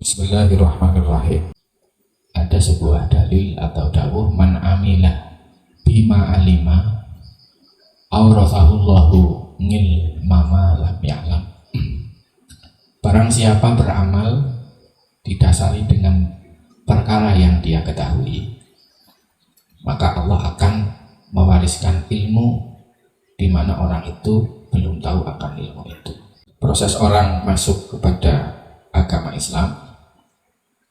Bismillahirrahmanirrahim. Ada sebuah dalil atau dawuh man amila bima alima aurasahullahu ngilmama lam ya'lam. Barang siapa beramal didasari dengan perkara yang dia ketahui, maka Allah akan mewariskan ilmu di mana orang itu belum tahu akan ilmu itu. Proses orang masuk kepada agama Islam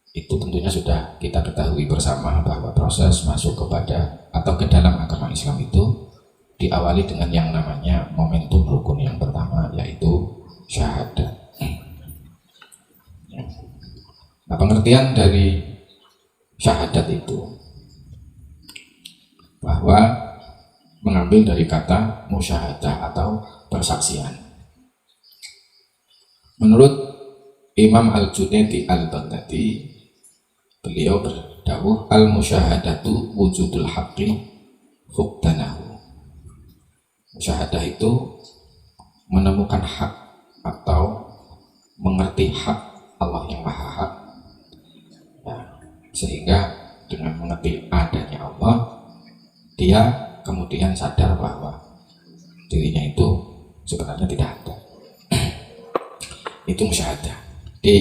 itu tentunya sudah kita ketahui bersama bahwa proses masuk kepada atau ke dalam agama Islam itu diawali dengan yang namanya momentum rukun yang pertama, yaitu syahadat. Nah, pengertian dari syahadat itu bahwa mengambil dari kata musyahadah atau persaksian. Menurut Imam Al-Junaidi Al-Baghdadi, beliau berdawuh al-musyahadatu wujudul haqqi fuqdanahu. Musyahadah itu menemukan hak atau mengerti hak Allah yang maha hak. Nah, sehingga dengan mengerti adanya Allah, dia kemudian sadar bahwa dirinya itu sebenarnya tidak ada. Itu musyahadah. Di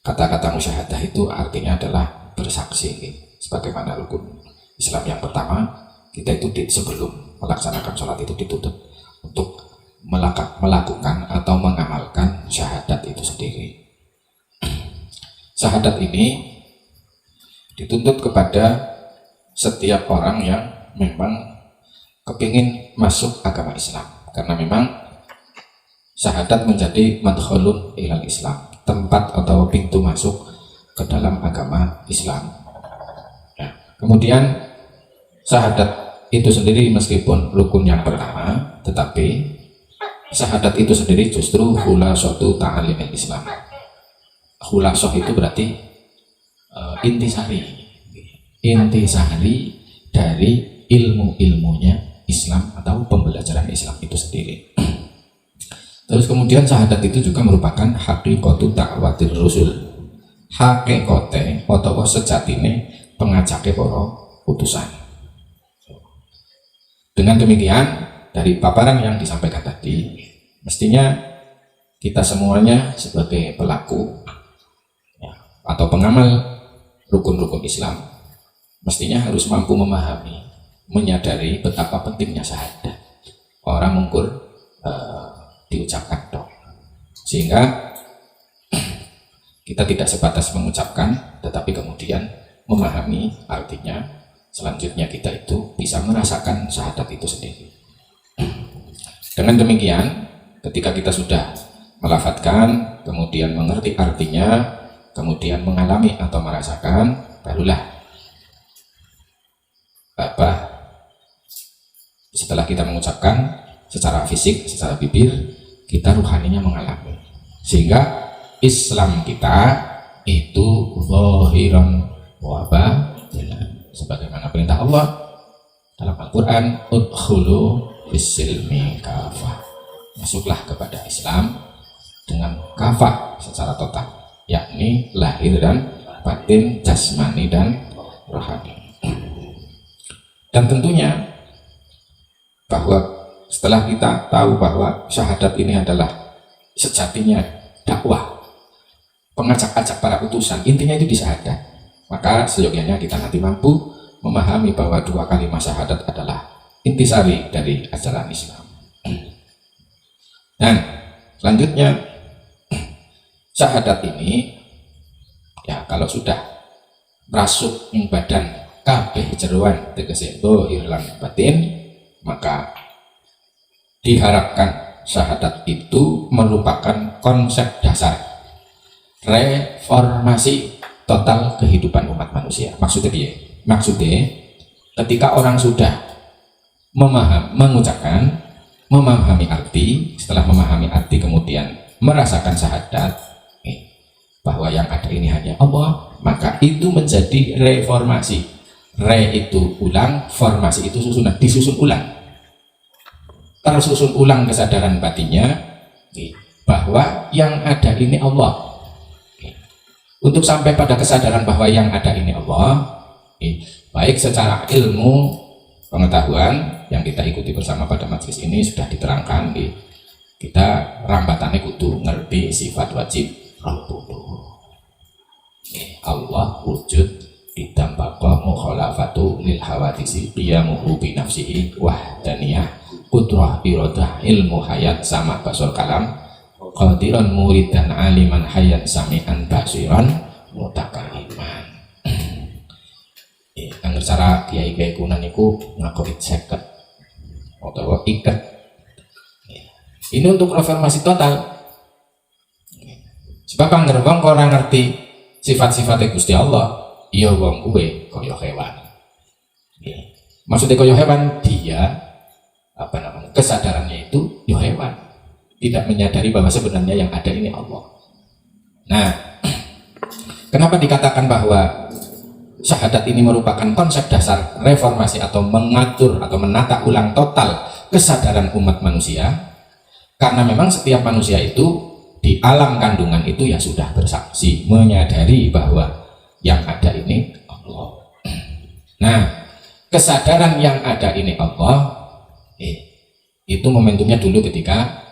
kata-kata musyahadah itu artinya adalah bersaksi. Sebagaimana rukun Islam yang pertama, kita itu sebelum melaksanakan sholat itu dituntut untuk melakukan atau mengamalkan syahadat itu sendiri. Syahadat ini dituntut kepada setiap orang yang memang kepingin masuk agama Islam, karena memang syahadat menjadi madkhulun ilal Islam, tempat atau pintu masuk ke dalam agama Islam. Nah, kemudian syahadat itu sendiri meskipun rukun yang pertama, tetapi syahadat itu sendiri justru khulasatu ta'alimil Islam. Khulasah itu berarti intisari dari ilmu-ilmunya Islam atau pembelajaran Islam itu sendiri. Terus kemudian syahadat itu juga merupakan haqiqatu ta'watir rusul, hakikote atau sejatine pengajake para utusan. Dengan demikian, dari paparan yang disampaikan tadi, mestinya kita semuanya sebagai pelaku ya, atau pengamal rukun-rukun Islam mestinya harus mampu memahami, menyadari betapa pentingnya syahadat. Orang mungkur diucapkan dong, sehingga kita tidak sebatas mengucapkan, tetapi kemudian memahami artinya. Selanjutnya kita itu bisa merasakan syahadat itu sendiri. Dengan demikian, ketika kita sudah melafadzkan, kemudian mengerti artinya, kemudian mengalami atau merasakan, barulah setelah kita mengucapkan secara fisik, secara bibir, kita ruhaninya mengalami, sehingga Islam kita itu zahiran wa batinan, sebagaimana perintah Allah dalam Al-Quran, udkhulu fis-silmi kafah, masuklah kepada Islam dengan kafah secara total, yakni lahir dan batin, jasmani dan rohani. Dan tentunya bahwa setelah kita tahu bahwa syahadat ini adalah sejatinya dakwah, pengajak-ajak para utusan, intinya itu di syahadat, maka seyogyanya kita nanti mampu memahami bahwa dua kalimat syahadat adalah intisari dari ajaran Islam. Dan selanjutnya, syahadat ini ya kalau sudah masuk ing badan kabeh jeroan tegese zahir lan batin, maka diharapkan syahadat itu merupakan konsep dasar reformasi total kehidupan umat manusia. Maksudnya dia, ketika orang sudah mengucapkan, memahami arti, setelah memahami arti kemudian merasakan syahadat bahwa yang ada ini hanya Allah, maka itu menjadi reformasi. Re itu ulang, formasi itu susunan, disusun ulang. Tersusun ulang kesadaran batinnya bahwa yang ada ini Allah, Untuk sampai pada kesadaran bahwa yang ada ini Allah, baik secara ilmu pengetahuan yang kita ikuti bersama pada majelis ini sudah diterangkan, kita rambatannya kudu ngerti sifat wajib Rabbul. Allah wujud ditambah mukhalafatu lil hawadisi qiyamuhu bi nafsihi wahdaniyah qudrah iradah ilmu hayat sama basur kalam qadiran muridan aliman hayyan sami'an basiran mutakaliman. Angger cara kiai-kiai kuno niku ngakoni 50 utawa iket. Ini untuk reformasi total. Sebab angger wong ora ngerti sifat-sifat Gusti Allah, iya wong kuwe kaya hewan. Maksudnya kaya hewan, dia kesadarannya itu ya hewan, tidak menyadari bahwa sebenarnya yang ada ini Allah. Nah, kenapa dikatakan bahwa syahadat ini merupakan konsep dasar reformasi atau mengatur atau menata ulang total kesadaran umat manusia? Karena memang setiap manusia itu di alam kandungan itu ya sudah bersaksi, menyadari bahwa yang ada ini Allah. Nah, kesadaran yang ada ini Allah, itu momentumnya dulu ketika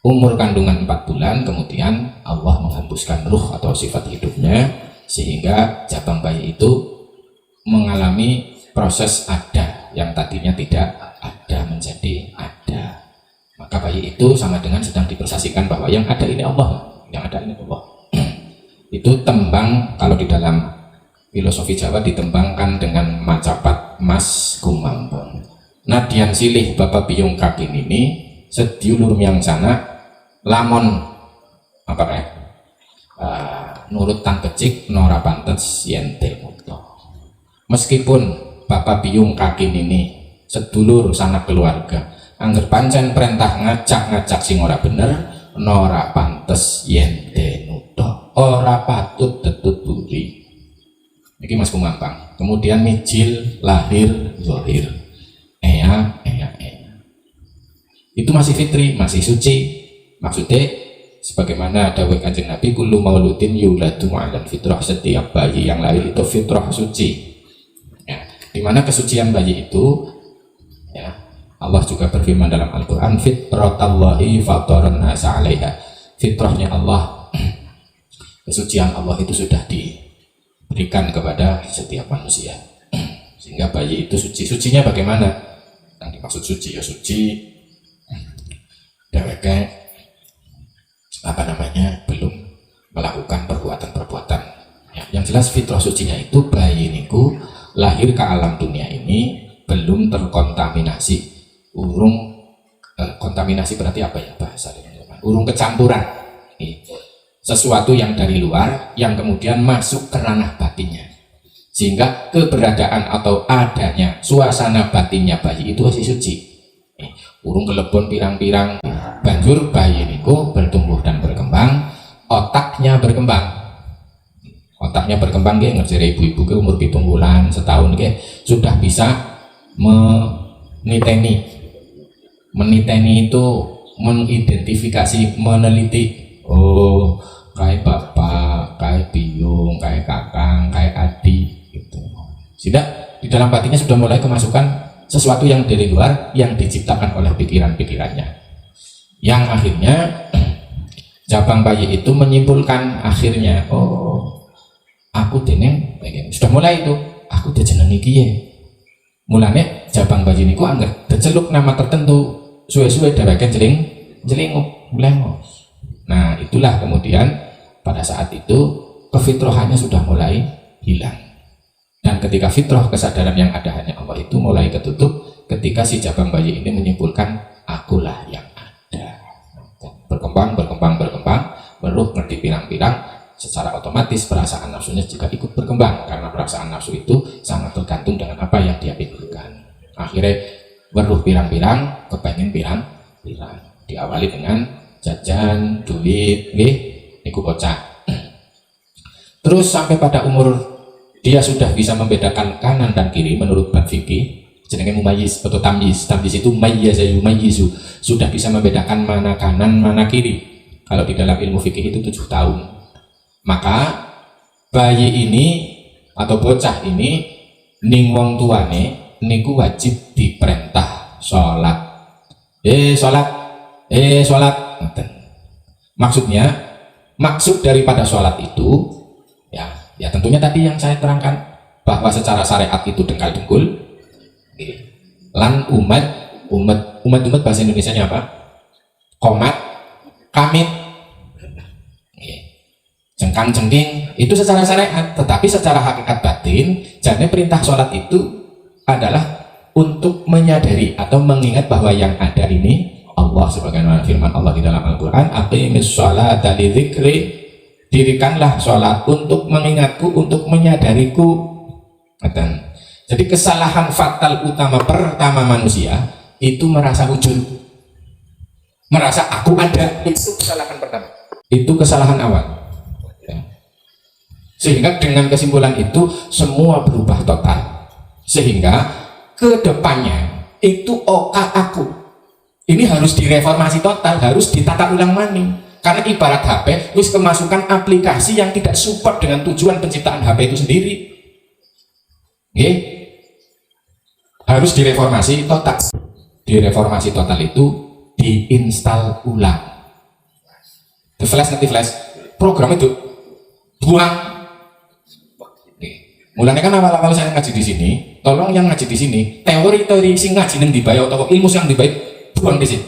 umur kandungan 4 bulan, kemudian Allah menghembuskan ruh atau sifat hidupnya, sehingga jabang bayi itu mengalami proses ada yang tadinya tidak ada menjadi ada. Maka bayi itu sama dengan sedang dipersasikan bahwa yang ada ini Allah, yang ada ini Allah. Itu tembang, kalau di dalam filosofi Jawa ditembangkan dengan macapat mas kumambon. Nadian silih bapak biung kaki ini sediulur yang sana lamon apa kayak nurut tang kecik nora pantes yente muto. Meskipun bapak biung kaki ini sedulur sanak keluarga, angger pancen perintah ngajak sing ora bener nora pantes yente muto, ora patut tetut buri. Iki Mas Kumampang. Kemudian mijil lahir zahir. Itu masih fitri, masih suci. Maksudnya sebagaimana dawuh Kanjeng Nabi, kullu mauludin yuladu ma'al fitrah, setiap bayi yang lahir itu fitrah suci. Ya, dimana kesucian bayi itu, ya, Allah juga berfirman dalam Al-Quran, fitratallahi fataran nasa 'alaiha. Fitrahnya Allah, kesucian Allah itu sudah diberikan kepada setiap manusia, sehingga bayi itu suci. Sucinya bagaimana? Yang dimaksud suci ya suci dheweke belum melakukan perbuatan-perbuatan ya. Yang jelas fitrah sucinya itu bayi niku lahir ke alam dunia ini belum terkontaminasi, kontaminasi berarti apa ya bahasanya, urung kecampuran sesuatu yang dari luar yang kemudian masuk ke ranah batinnya, sehingga keberadaan atau adanya suasana batinnya bayi itu masih suci. Urung kelebon pirang-pirang, banjur bayi niku bertumbuh dan berkembang, otaknya berkembang. Otaknya berkembang nggih, ngerjere ibu-ibu ke umur 7 bulan, setahun nggih sudah bisa meniteni itu, mengidentifikasi, meneliti. Oh, kayak bapak, kayak biung, kayak kakang, kayak adik gitu. Sehingga di dalam batinnya sudah mulai kemasukan sesuatu yang dari luar yang diciptakan oleh pikiran-pikirannya, yang akhirnya jabang bayi itu menyimpulkan akhirnya, oh aku deneng sudah mulai itu aku dijenengi kiye. Mulane jabang bayi niku angger diceluk nama tertentu, suwe-suwe dheweke jelinguk mlengos. Nah itulah kemudian pada saat itu kefitrahannya sudah mulai hilang. Dan ketika fitrah kesadaran yang ada hanya Allah itu mulai ketutup ketika si jabang bayi ini menyimpulkan akulah yang ada. Berkembang, beruh ngerti pirang-pirang, secara otomatis perasaan nafsunya juga ikut berkembang, karena perasaan nafsu itu sangat tergantung dengan apa yang dia pikirkan. Akhirnya beruh pirang-pirang, kepengen pirang-pirang. Diawali dengan jajan, duit, niku bocah. Terus sampai pada umur dia sudah bisa membedakan kanan dan kiri menurut bab fikih, jenenge mumayyiz atau tamyiz. Tamyiz itu mayyizu, sudah bisa membedakan mana kanan mana kiri. Kalau di dalam ilmu fikih itu 7 tahun. Maka bayi ini atau bocah ini ning wong tuane niku wajib diperintah sholat. Sholat, sholat. Maksudnya, maksud daripada sholat itu ya tentunya tadi yang saya terangkan bahwa secara syariat itu dengkal dengkul. Lan umat bahasa Indonesianya apa? Komat, kamit, jengkang jengking itu secara syariat. Tetapi secara hakikat batin, jadi perintah sholat itu adalah untuk menyadari atau mengingat bahwa yang ada ini Allah, sebagaimana firman Allah di dalam Al-Quran, aqimis sholata lidzikri, dirikanlah sholat untuk mengingatku, untuk menyadariku. Jadi kesalahan fatal utama pertama manusia itu merasa ujub, merasa aku ada, itu kesalahan pertama, itu kesalahan awal. Sehingga dengan kesimpulan itu semua berubah total. Sehingga kedepannya itu aku ini harus direformasi total, harus ditata ulang maning. Karena ibarat HP wis kemasukan aplikasi yang tidak support dengan tujuan penciptaan HP itu sendiri. Harus direformasi total. Direformasi total itu diinstal ulang. Di flash program itu buang. Mulanya kan awal-awal saya ngaji di sini, tolong yang ngaji di sini, teori-teori sing ngaji yang dibayar atau ilmu yang dibayar, buang di sini.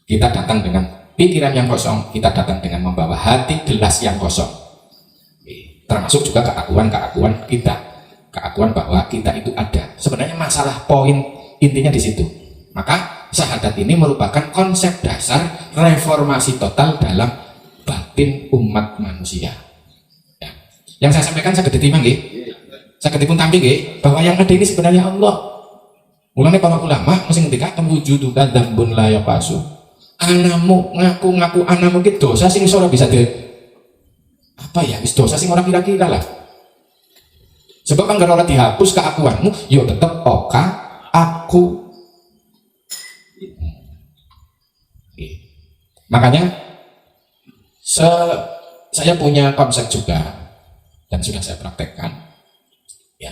Kita datang dengan pikiran yang kosong, kita datang dengan membawa hati gelas yang kosong. Termasuk juga keakuan kita, keakuan bahwa kita itu ada. Sebenarnya masalah poin intinya di situ. Maka syahadat ini merupakan konsep dasar reformasi total dalam batin umat manusia. Yang saya sampaikan saya diterima nggih. Saya dipun tampi nggih bahwa yang ada ini sebenarnya Allah. Mulane para ulama mesti ngendika wujudu dzambun la yafasu. Anamu ngaku anamu ki dosa sing ora bisa wis dosa sing ora kira-kira lah. Sebab kan ora dihapus keakuanmu, yo tetep aku. Makanya saya punya konsep juga dan sudah saya praktekkan. Ya,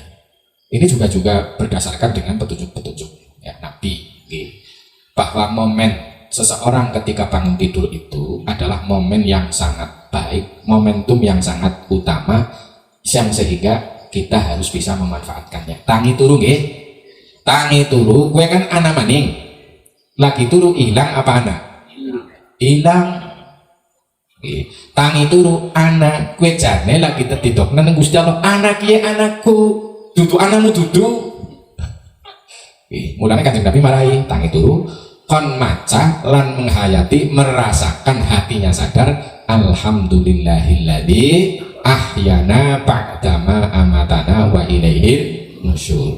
ini juga berdasarkan dengan petunjuk-petunjuk Nabi. Bahwa momen seseorang ketika bangun tidur itu adalah momen yang sangat baik, momentum yang sangat utama, yang sehingga kita harus bisa memanfaatkannya. Tangi turu nggih. Tangi turu, gue kan ana maning. Lagi turu hilang apa ana? Hilang. Tangi turu anak kue jane lagi tetidok nang Gusti Allah, anak kiye anakku, dudu anakmu dudu. Mulanya Kanjeng Nabi marahi tangi turu kon maca lan menghayati, merasakan hatinya sadar, alhamdulillahilladzi ahyana ba'dama amatana wa ilaihi nusyur.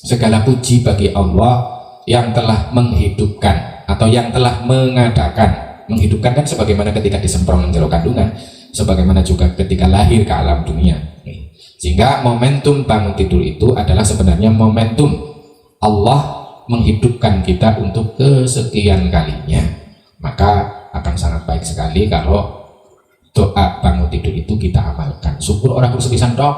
Segala puji bagi Allah yang telah menghidupkan atau yang telah mengadakan. Menghidupkan kan sebagaimana ketika disemprong jero kandungan, sebagaimana juga ketika lahir ke alam dunia. Sehingga momentum bangun tidur itu adalah sebenarnya momentum Allah menghidupkan kita untuk kesekian kalinya. Maka akan sangat baik sekali kalau doa bangun tidur itu kita amalkan. Syukur orang bersepisan dok.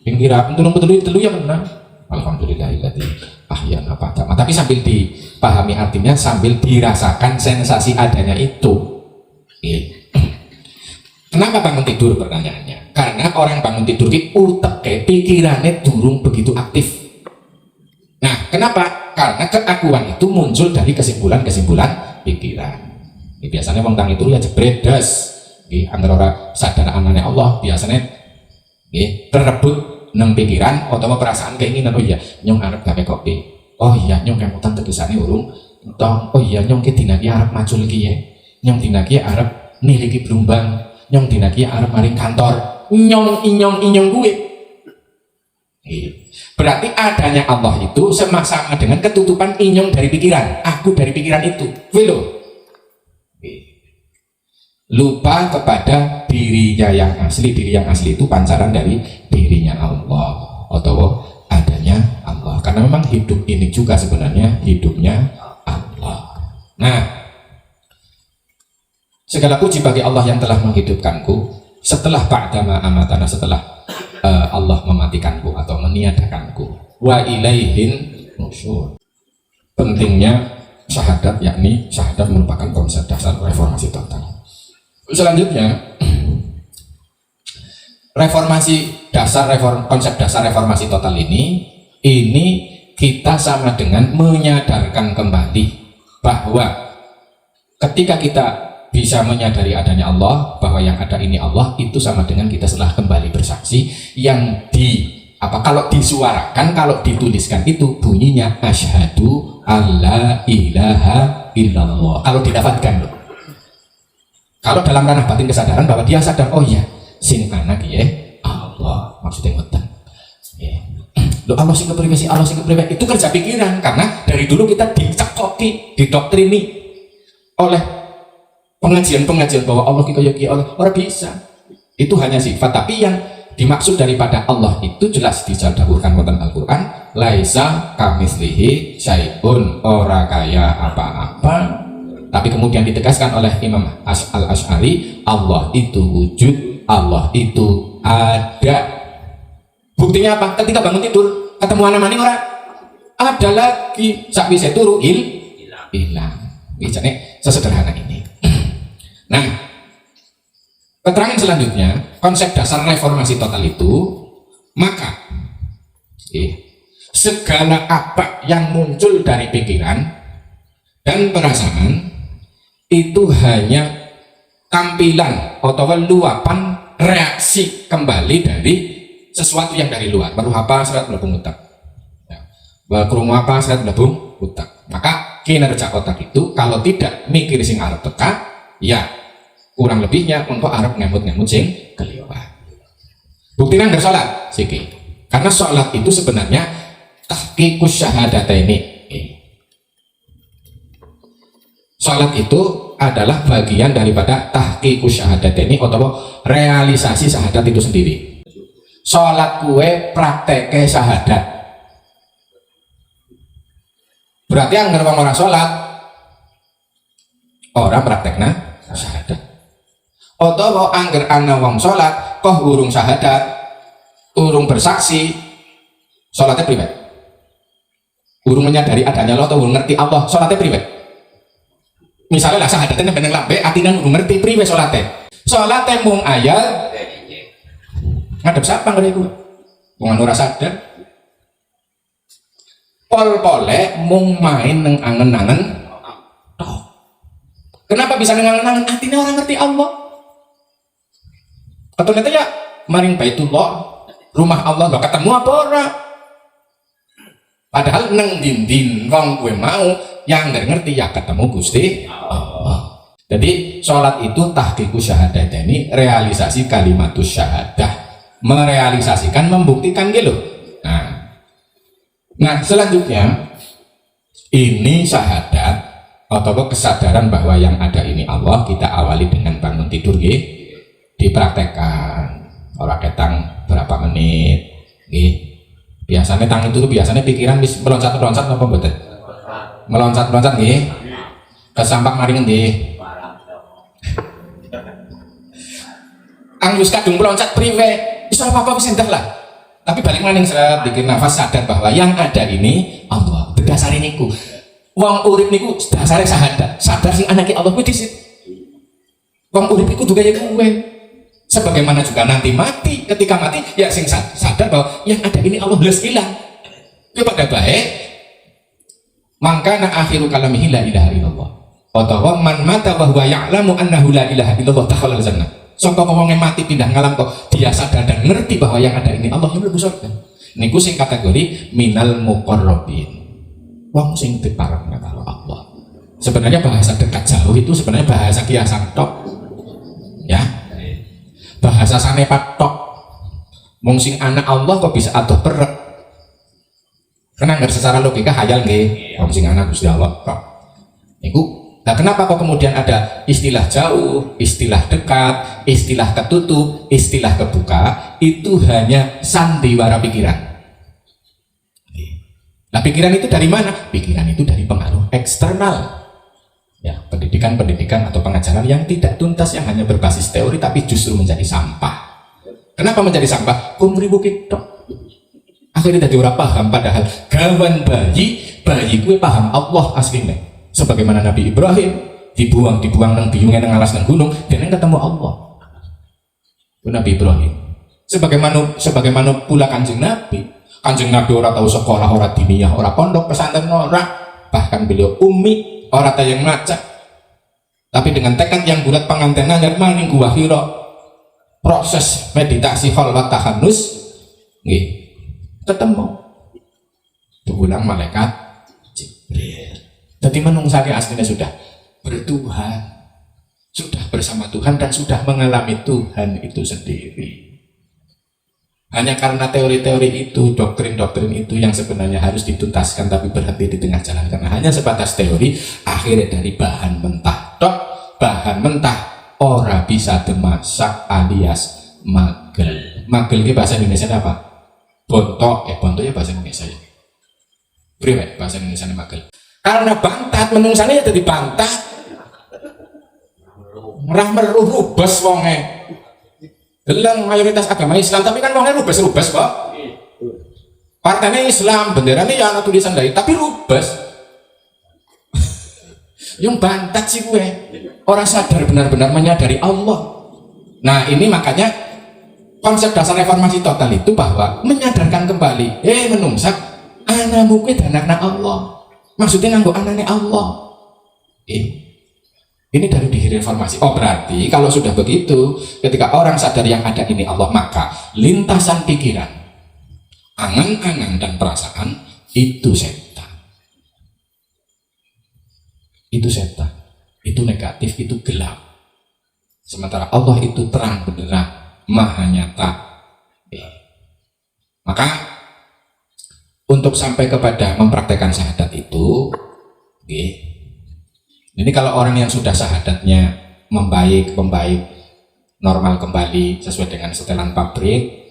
Pingkira betul ya benar. Alhamdulillahilladzi ahyana ba'dama. Tapi sambil dipahami artinya, sambil dirasakan sensasi adanya itu. Kenapa bangun tidur pertanyaannya? Karena orang bangun tidur ki utek pikirannya durung begitu aktif. Nah, kenapa? Karena keakuan itu muncul dari kesimpulan-kesimpulan pikiran. Biasanya wong tangi turu ya jebredes. Antara orang sadar anane Allah biasanya terebut nang pikiran atau perasaan keinginan. Oh iya nyong arep gawe kopi, oh iya nyong kemutan tegesane urung entong, oh iya nyong ki dina ki arep maju lagi ya, nyong dina ki arep niliki Blumbang, nyong dina ki arep maring kantor, inyong gue. Berarti adanya Allah itu sama-sama dengan ketutupan inyong dari pikiran, aku dari pikiran itu. Lupa kepada dirinya yang asli. Diri yang asli itu pancaran dari dirinya Allah atau adanya Allah. Karena memang hidup ini juga sebenarnya hidupnya Allah. Nah, Segala puji bagi Allah yang telah menghidupkanku setelah ba'dama amatana, setelah Allah mematikanku atau meniadakanku. Wa ilaihin nusyur. Pentingnya syahadat, yakni syahadat merupakan konsep dasar reformasi total. Selanjutnya, konsep dasar reformasi total ini kita sama dengan menyadarkan kembali bahwa ketika kita bisa menyadari adanya Allah, bahwa yang ada ini Allah, itu sama dengan kita setelah kembali bersaksi yang kalau disuarakan, kalau dituliskan itu bunyinya asyhadu alla ilaha illallah. Kalau dilafadzkan loh. Kalau dalam ranah batin kesadaran bahwa dia sadar, oh iya, sing anak ya Allah, maksudnya ngoten. Loh, Allah sing kepriwe sih, Allah sing kepriwe, itu kerja pikiran, karena dari dulu kita dicekoki, didoktrini oleh pengajian-pengajian bahwa Allah kaya Allah, orang bisa. Itu hanya sifat, tapi yang dimaksud daripada Allah itu jelas didahulukan wonten Al-Qur'an, laisa kamitslihi syai'un, ora kaya apa-apa. Tapi kemudian ditegaskan oleh Imam Al-Asy'ari, Allah itu wujud, Allah itu ada. Buktinya apa? Ketika bangun tidur ketemu anak maning ora ada lagi, sak wis turu hilang. Iki sesederhana ini. Nah, keterangan selanjutnya, konsep dasar reformasi total itu, maka segala apa yang muncul dari pikiran dan perasaan itu hanya tampilan atau luapan reaksi kembali dari sesuatu yang dari luar. Baru apa serat melebung otak, krungu apa serat melebung otak. Maka kinerja otak itu kalau tidak mikir sing arep teka, ya kurang lebihnya untuk arep ngemut-ngemut sing keliwat. Bukti nang sholat siki. Karena sholat itu sebenarnya tahqiqus syahadataini. Sholat itu adalah bagian daripada tahqiqus syahadataini atau realisasi syahadat itu sendiri. Sholat kue prakteke syahadat. Berarti yang ngerwang orang sholat, orang praktekna syahadat. Atau angger ana wong sholat kok urung syahadat, urung bersaksi, sholatnya pribadi. Urung menyadari adanya Allah atau urung ngerti Allah, sholatnya pribadi. Misalnya lah syahadatnya beneng lambe, artinya urung ngerti pribadi sholatnya. Sholatnya mung ayat ngadep siapa nggak itu? Wong ora sadar. Pol-pole mung main neng angen-angen. Kenapa bisa neng angen-angen? Artinya orang ngerti Allah. Atau nanti ya maring Baitullah, rumah Allah gak ketemu apa ora? Padahal neng din wong gue mau yang nggak ngerti ya ketemu Gusti Allah. Jadi sholat itu tahqiqus syahadat, ini realisasi kalimatus syahadah, merealisasikan, membuktikan gitu. Nah selanjutnya ini syahadat atau kesadaran bahwa yang ada ini Allah, kita awali dengan bangun tidur dipraktekkan. Orang ketang berapa menit biasanya tang itu biasanya pikiran bisa meloncat-meloncat apa betul? Meloncat-meloncat kesampak maring Angus kadung meloncat priwe bisa apa-apa bisa lah. Tapi balik maning saya bikin nafas, sadar bahwa yang ada ini Allah. Berdasar ini ku wong urip niku dasare syahadat, sadar sing anake Allah kuwi disit. Wong urip iku juga ya kuwe. Sebagaimana juga nanti mati, ketika mati ya sing sadar bahwa yang ada ini Allah belas hilang. Itu pada baik. Mangkana akhiru kalamihi la ilaha illallah. Atau man mata wa huwa ya'lamu annahu la ilaha illallah dakhala al-jannah. Sangka wong mati pindah ngalam kok dia sadar dan ngerti bahwa yang ada ini Allah, yang mlebu surga. Niku sing kategori minal muqarrabin. Wong sing diparepna karo Allah. Sebenarnya bahasa dekat jauh itu sebenarnya bahasa kiasan tok. Ya. Bahasa sanepat tok. Mung sing anak Allah kok bisa adoh perek. Karena nggak secara logika hayal nggih. Wong sing anak Gusti Allah tok. Niku. Nah, kenapa kok kemudian ada istilah jauh, istilah dekat, istilah ketutup, istilah kebuka? Itu hanya sandiwara pikiran. Nah, pikiran itu dari mana? Pikiran itu dari pengaruh eksternal. Ya, pendidikan atau pengajaran yang tidak tuntas, yang hanya berbasis teori tapi justru menjadi sampah. Kenapa menjadi sampah? Kumribu kita akhirnya jadi orang paham, padahal gawan bayi gue paham Allah aslinya. Sebagaimana Nabi Ibrahim dibuang nang biyunge nang alas nang gunung dan ketemu Allah. Nabi Ibrahim. Sebagaimana pula Kanjeng Nabi ora tahu sekolah, ora diniyah, ora pondok pesantren, ora, bahkan beliau ummi, orang yang maca, tapi dengan tekad yang bulat pengantenannya maning gua hiro, proses meditasi khalwat tahanus ketemu diulang malaikat Jibril. Jadi menungsake aslinya sudah bertuhan, sudah bersama Tuhan dan sudah mengalami Tuhan itu sendiri. Hanya karena teori-teori itu, doktrin-doktrin itu yang sebenarnya harus dituntaskan tapi berhenti di tengah jalan karena hanya sebatas teori, akhirnya dari bahan mentah bahan mentah ora bisa dimasak alias magel. Magel itu bahasa Indonesia apa? Bontok, bontok ya bahasa Indonesia ya. Priwe bahasa Indonesia magel. Karena bantat menungsane ya jadi bantat. Merah merubes wonge. Gelang mayoritas agama Islam, tapi kan wongnya rubes kok. Partainya Islam, benderanya ya ada tulisan dari, tapi rubes. Yang bantat sih gue, orang sadar benar-benar menyadari Allah. Nah ini makanya konsep dasar reformasi total itu bahwa menyadarkan kembali, menungsak anak mukmin dan anak Allah. Maksudnya nganggo anaknya Allah. Ini dari diri reformasi. Oh berarti kalau sudah begitu, ketika orang sadar yang ada ini Allah, maka lintasan pikiran, angan-angan dan perasaan itu setan. Itu setan. Itu negatif, itu gelap. Sementara Allah itu terang benderang, maha nyata. Maka untuk sampai kepada mempraktekkan syahadat itu, ini kalau orang yang sudah syahadatnya membaik, normal kembali sesuai dengan setelan pabrik,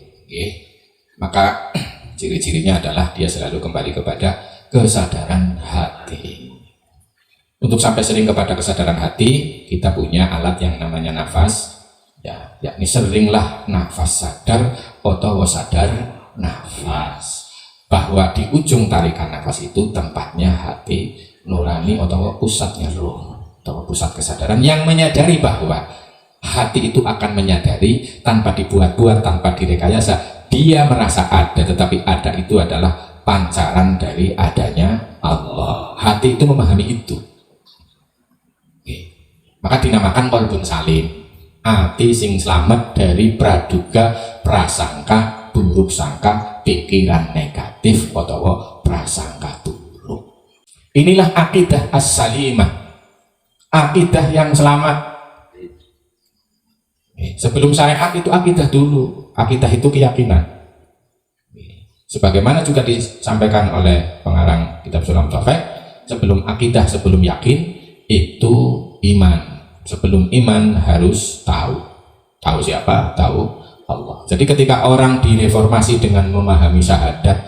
maka ciri-cirinya adalah dia selalu kembali kepada kesadaran hati. Untuk sampai sering kepada kesadaran hati, kita punya alat yang namanya nafas, yakni seringlah nafas sadar atau sadar nafas. Bahwa di ujung tarikan nafas itu tempatnya hati nurani atau pusatnya ruh atau pusat kesadaran yang menyadari bahwa hati itu akan menyadari tanpa dibuat-buat, tanpa direkayasa. Dia merasa ada, tetapi ada itu adalah pancaran dari adanya Allah. Hati itu memahami itu. Maka dinamakan qalbun salim, hati sing selamat dari praduga, prasangka, buruk sangka, pikiran negatif atau prasangka buruk. Inilah akidah as-salimah, akidah yang selamat. Sebelum syariat itu akidah dulu, akidah itu keyakinan. Sebagaimana juga disampaikan oleh pengarang kitab Sulam Taufik, sebelum akidah, sebelum yakin itu iman. Sebelum iman harus tahu siapa, tahu Allah. Jadi ketika orang direformasi dengan memahami syahadat,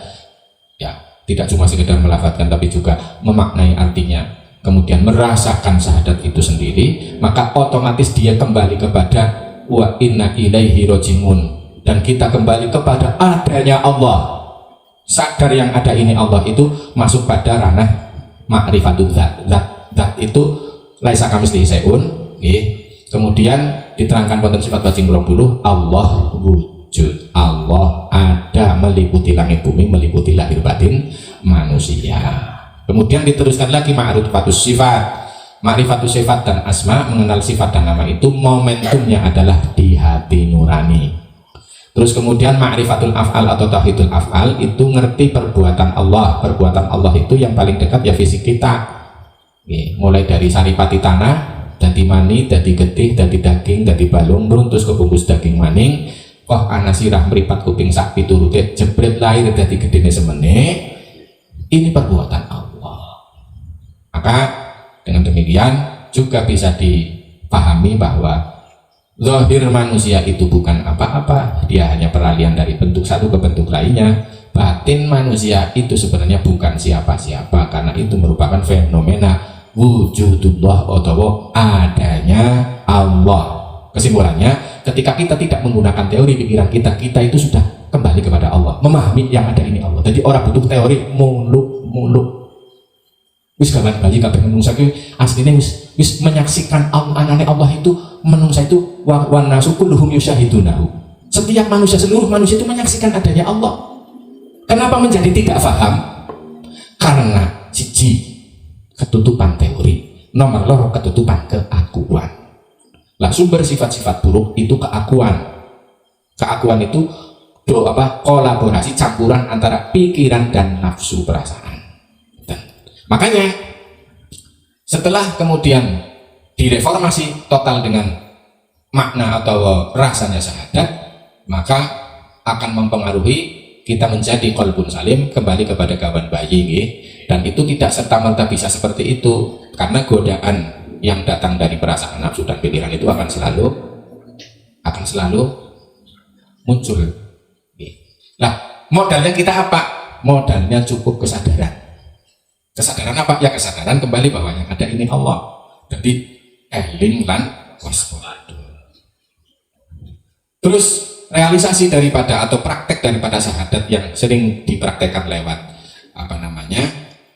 tidak cuma sekedar melafadzkan tapi juga memaknai artinya, kemudian merasakan syahadat itu sendiri, maka otomatis dia kembali kepada wa inna ilaihi rojiun, dan kita kembali kepada adanya Allah. Sadar yang ada ini Allah itu masuk pada ranah ma'rifatul zat itu laisa kamitslihi syai'un. Kemudian diterangkan wonten sifat bajing 20, Allah wujud, Allah ada meliputi langit bumi, meliputi lahir batin manusia. Kemudian diteruskan lagi ma'rifatus sifat dan asma, mengenal sifat dan nama itu momentumnya adalah di hati nurani. Terus kemudian ma'rifatul af'al atau tauhidul af'al itu ngerti perbuatan Allah. Perbuatan Allah itu yang paling dekat ya fisik kita. Mulai dari saripati tanah, dadi mani, dadi getih, dadi daging, dadi balung, terus kebungkus daging maning. Wah, ana sirah meripat kuping sak piturute jebret lahir dadi gedene semene. Ini perbuatan Allah. Maka dengan demikian juga bisa dipahami bahwa zahir manusia itu bukan apa-apa, dia hanya peralihan dari bentuk satu ke bentuk lainnya. Batin manusia itu sebenarnya bukan siapa-siapa, karena itu merupakan fenomena wujudullah atau adanya Allah. Kesimpulannya, ketika kita tidak menggunakan teori pikiran kita, kita itu sudah kembali kepada Allah, memahami yang ada ini Allah. Jadi orang butuh teori muluk. Wis kawan bayi kabeh menungsa ki asline wis menyaksikan anane Allah itu, menungsa itu wa nasu kulluhum yusyahidunahu. Setiap manusia, seluruh manusia itu menyaksikan adanya Allah. Kenapa menjadi tidak paham? Karena siji ketutupan teori, nomor loro ketutupan keakuan. Lah sumber sifat-sifat buruk itu keakuan. Keakuan itu kolaborasi campuran antara pikiran dan nafsu perasaan. Makanya setelah kemudian direformasi total dengan makna atau rasanya syahadat, maka akan mempengaruhi kita menjadi qalbun salim, kembali kepada kawan bayi, dan itu tidak serta-merta bisa seperti itu, karena godaan yang datang dari perasaan nafsu dan pikiran itu akan selalu muncul. Nah, modalnya kita apa? Modalnya cukup kesadaran. Kesadaran apa? Ya kesadaran kembali bahwa yang ada ini Allah. Jadi eling lan waspada. Terus realisasi daripada atau praktek daripada syahadat yang sering dipraktekkan lewat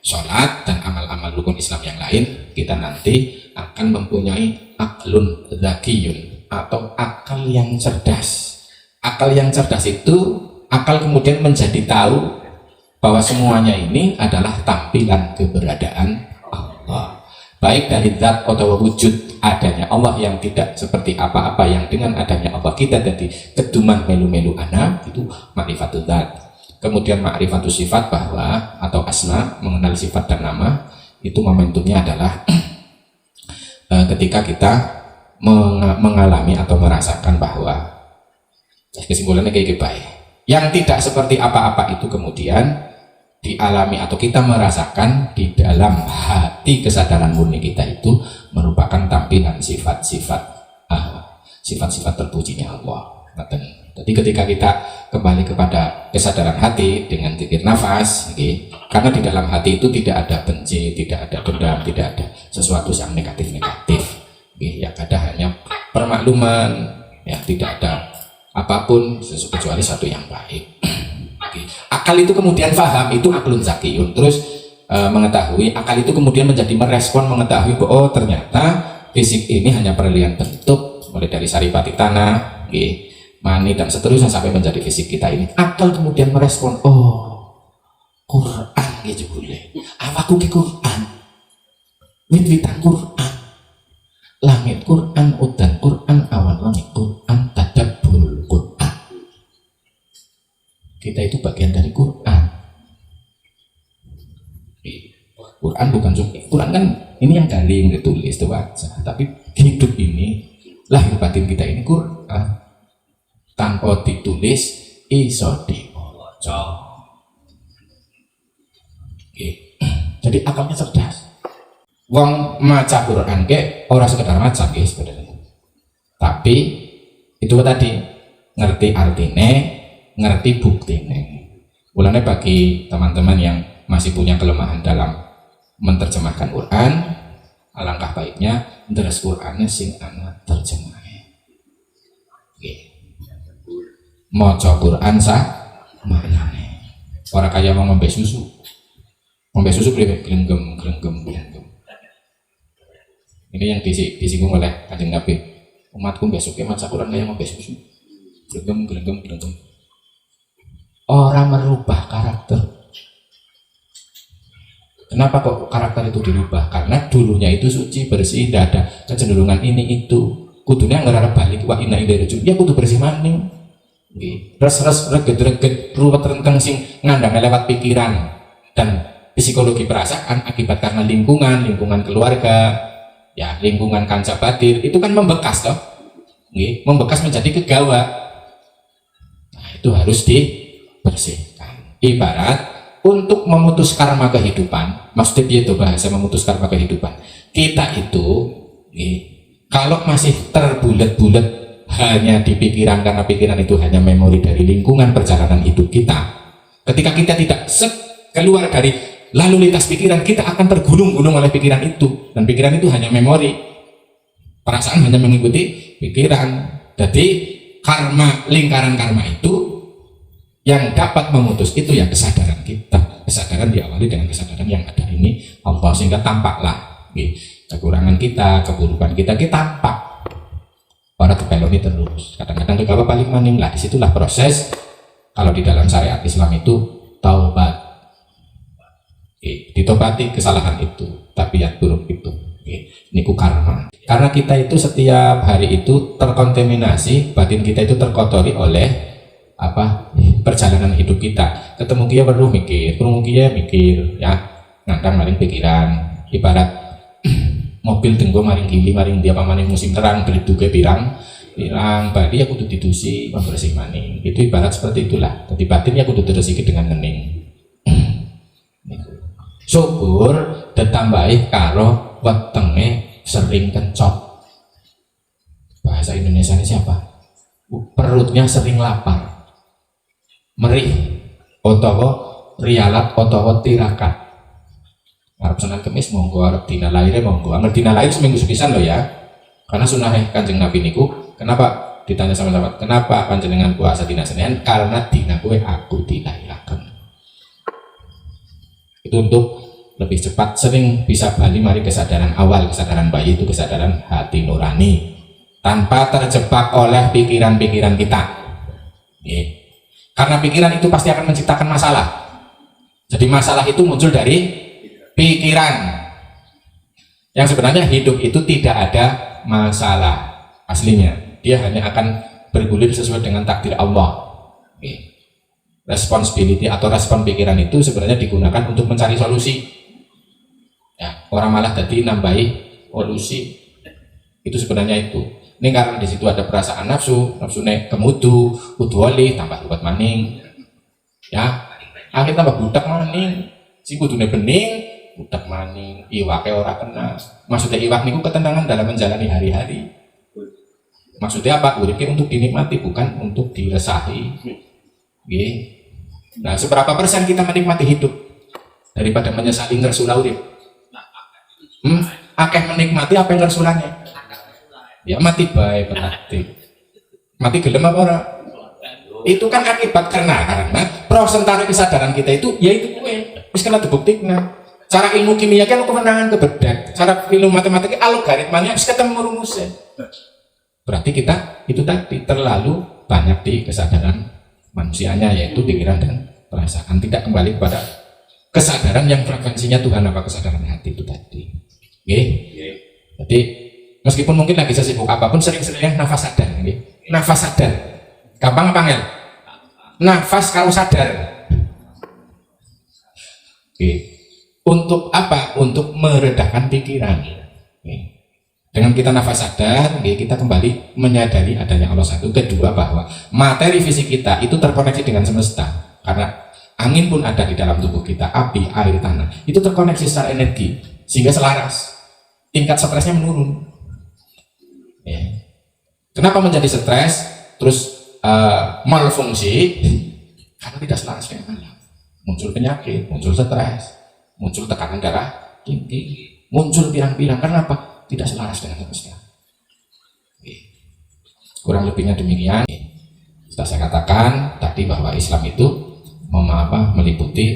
sholat dan amal-amal rukun Islam yang lain, kita nanti akan mempunyai aklun zakiyun atau akal yang cerdas. Akal yang cerdas itu akal kemudian menjadi tahu bahwa semuanya ini adalah tampilan keberadaan Allah, baik dari zat atau wujud adanya Allah yang tidak seperti apa-apa, yang dengan adanya Allah kita jadi keduman melu-melu ana, itu ma'rifatul zat. Kemudian ma'rifatul sifat, bahwa atau asma, mengenal sifat dan nama, itu momentumnya adalah ketika kita mengalami atau merasakan bahwa kesimpulannya kayak baik, yang tidak seperti apa-apa itu kemudian dialami atau kita merasakan di dalam hati kesadaran murni kita itu merupakan tampilan sifat-sifat terpujinya Allah. Jadi ketika kita kembali kepada kesadaran hati dengan zikir nafas, karena di dalam hati itu tidak ada benci, tidak ada dendam, tidak ada sesuatu yang negatif-negatif, yang ada hanya permakluman, ya tidak ada apapun kecuali satu yang baik. Akal itu kemudian paham, itu aklun zakiyun. Terus mengetahui, akal itu kemudian menjadi merespon, mengetahui bahwa oh ternyata fisik ini hanya peralihan bentuk, mulai dari saripati tanah, mani dan seterusnya sampai menjadi fisik kita ini. Akal kemudian merespon, oh Quran gitu boleh, awakku ke Quran, wit-witan Quran, langit Quran, udan Quran, awan langit Quran, tadabbur Quran. Kita itu bagian dari Quran. Quran bukan cuma Quran kan ini yang galing ditulis itu aja, tapi hidup ini, lahir batin kita ini Quran. Tanpa ditulis iso diwaca. Jadi akalnya cerdas. Wong maca Quran ke ora sekedar maca sebenarnya. Tapi itu tadi ngerti artinya, ngerti buktinya. Mulanya bagi teman-teman yang masih punya kelemahan dalam menerjemahkan Quran, alangkah baiknya deres Qurannya sing ana terjemahnya. Maca Quran sah maknane. Ora kaya mau ngombe susu. Ngombe susu glenggem. Ini yang disinggung oleh Kanjeng Nabi. Umatku besoknya maca Quran kayak ngombe susu. Glenggem. Orang merubah karakter. Kenapa kok karakter itu dirubah? Karena dulunya itu suci, bersih, tidak ada kecenderungan ini itu. Kudunya ngerarep balik wa inna ilaihi raji'un. Ya kudu bersih maning. Res-res reget-reget ruwet renteng sing ngandang lewat pikiran dan psikologi perasaan akibat karena lingkungan keluarga, ya lingkungan kanca batin itu kan membekas toh. Membekas menjadi kegawa. Nah, itu harus dibersihkan. Ibarat untuk memutus karma kehidupan, maksudnya itu bahasa memutus karma kehidupan. Kita itu kalau masih terbulet-bulet hanya di pikiran, karena pikiran itu hanya memori dari lingkungan perjalanan hidup kita. Ketika kita tidak keluar dari lalu lintas pikiran, kita akan tergulung-gulung oleh pikiran itu, dan pikiran itu hanya memori, perasaan hanya mengikuti pikiran. Jadi karma, lingkaran karma itu yang dapat memutus itu ya kesadaran kita. Kesadaran diawali dengan kesadaran yang ada ini Allah, sehingga tampaklah kekurangan kita, keburukan kita tampak. Para kebeloni terus. Kadang-kadang kegawa paling maning lah. Disitulah proses kalau di dalam syariat Islam itu taubat. Ditobati kesalahan itu, tabiat buruk itu. Niku karma. Karena kita itu setiap hari itu terkontaminasi, batin kita itu terkotori oleh perjalanan hidup kita. Ketemu kia perlu mikir, perlu kia mikir, ya ngandang maring pikiran. Ibarat mobil tenggo maring gili maring dia maning musim terang beli duga pirang badi aku tuh didusi membersih maning. Itu ibarat seperti itulah. Jadi batin aku tuh terus dengan hening. Syukur ditambahi karo wetenge sering kencot. Bahasa Indonesia ini siapa? Perutnya sering lapar, merih, otawa rialat, otawa tirakat. Arab Senin Kemis monggo, Arab dina lahirnya monggo. Angger dina lahir seminggu sepisan loh ya. Karena sunah Kanjeng Nabi niku, kenapa ditanya sama sahabat, kenapa panjenengan puasa dina Senin? Karena dina kue aku dilahiraken. Itu untuk lebih cepat sering bisa balik mari kesadaran awal, kesadaran bayi itu kesadaran hati nurani tanpa terjebak oleh pikiran-pikiran kita. Karena pikiran itu pasti akan menciptakan masalah. Jadi masalah itu muncul dari pikiran. Yang sebenarnya hidup itu tidak ada masalah aslinya. Dia hanya akan bergulir sesuai dengan takdir Allah. Responsibility atau respon pikiran itu sebenarnya digunakan untuk mencari solusi. Ya, orang malah tadi nambahi solusi. Itu sebenarnya itu. Ini karena di situ ada perasaan nafsu, nafsunya kemudu, kuduali tambah luwet maning. Ya, akhirnya tambah budak maning. Si kudune bening, budak maning, iwake ora kena. Maksudnya iwak niku ketenangan dalam menjalani hari-hari. Maksudnya apa? Uripnya untuk dinikmati, bukan untuk diresahi. Nah, seberapa persen kita menikmati hidup daripada menyesali ngersula urip? Akeh menikmati apa yang ngersulane? Ya mati bae berarti. Mati gelem apa ora? Itu kan akibat karena prosentase kesadaran kita itu yaitu kue. Wis kena dibuktikna. Cara ilmu kimia kan kemenangan kebedak. Cara ilmu matematika algoritmanya wis ketemu rumusnya. Berarti kita itu tadi terlalu banyak di kesadaran manusianya, yaitu pikiran dan perasaan, tidak kembali kepada kesadaran yang frekuensinya Tuhan apa kesadaran hati itu tadi. Jadi meskipun mungkin lagi sesibuk apapun, sering-seringnya nafas sadar. Nafas sadar gampang apa ngel? Nafas kalau sadar. Untuk apa? Untuk meredakan pikiran. Dengan kita nafas sadar, kita kembali menyadari adanya Allah satu. Kedua, bahwa materi fisik kita itu terkoneksi dengan semesta. Karena angin pun ada di dalam tubuh kita, api, air, tanah. Itu terkoneksi secara energi, sehingga selaras. Tingkat stresnya menurun. Kenapa menjadi stres? Terus malfungsi? Karena tidak selaras dengan alam. Muncul penyakit, muncul stres, muncul tekanan darah tinggi, muncul pirang-pirang. Karena apa? Tidak selaras dengan semesta. Kurang lebihnya demikian. Sudah saya katakan tadi bahwa Islam itu meliputi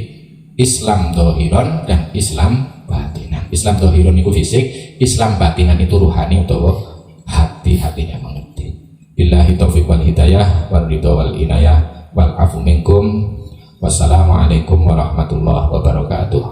Islam dohiron dan Islam batinan. Islam dohiron itu fisik, Islam batinan itu ruhani atau hati-hatinya mengerti. Billahi taufiq wal hidayah wal ridho wal inayah wal afu minkum. Wassalamualaikum warahmatullahi wabarakatuh.